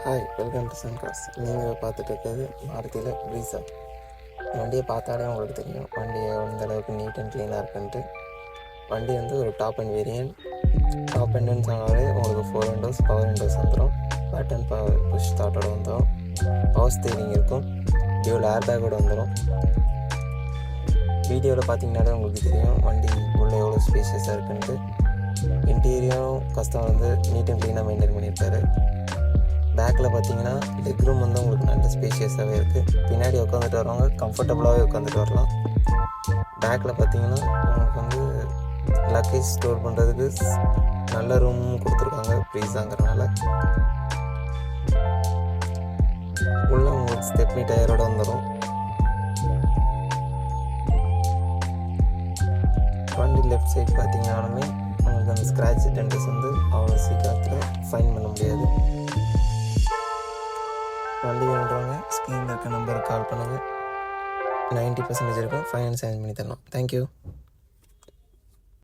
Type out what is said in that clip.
Hi, welcome to சன்கார்ஸ். நீங்கள் பார்த்துட்டு இருக்கிறது மாருதியில் ப்ரீஸா. வண்டியை பார்த்தாலே உங்களுக்கு தெரியும் வண்டியை எந்த அளவுக்கு நீட் அண்ட் க்ளீனாக இருக்குன்ட்டு. வண்டி வந்து ஒரு டாப் அண்ட் வேரியன்ட். டாப் அண்டுன்னு சொன்னாலே உங்களுக்கு 4 விண்டோஸ் பவர் விண்டோஸ் வந்துடும். பட்டன் பவர் புஷ் ஸ்டார்ட்டோட வந்துடும். பவர் ஸ்டீரிங் இருக்கும். டியூல் ஏர் பேக்கோட வந்துடும். வீடியோவில் பார்த்தீங்கன்னாலே உங்களுக்கு தெரியும் வண்டி உள்ளே எவ்வளோ ஸ்பேஷியஸாக இருக்குன்ட்டு. இன்டீரியரும் கஸ்டமர் வந்து நீட் அண்ட் க்ளீனாக மெயின்டைன் பண்ணியிருக்காரு. பேக்கில் பார்த்தீங்கன்னா லெக் ரூம் வந்து உங்களுக்கு நல்ல ஸ்பேஷியஸாகவே இருக்குது. பின்னாடி உட்காந்துட்டு வரவங்க கம்ஃபர்டபுளாகவே உட்காந்துட்டு வரலாம். பேக்கில் பார்த்தீங்கன்னா உங்களுக்கு வந்து லக்கேஜ் ஸ்டோர் பண்ணுறதுக்கு நல்ல ரூம் கொடுத்துருக்காங்க ப்ரீஸாங்கிறனால. உள்ள உங்களுக்கு ஸ்டெப்னி டயரோட வந்துடும். வண்டி லெஃப்ட் சைட் பார்த்தீங்கன்னாலுமே உங்களுக்கு அந்த ஸ்க்ராட்ச் டென்டஸ் வந்து அவ்வளோ சீக்கிரத்தில் ஃபைன் பண்ண முடியாது. வண்டி வேணுறவங்க ஸ்க்ரீனில் இருக்க நம்பருக்கு கால் பண்ணுங்கள். 90% இருக்கும். ஃபைனான்ஸ் அரேஞ்ச் பண்ணி தரலாம். தேங்க்யூ.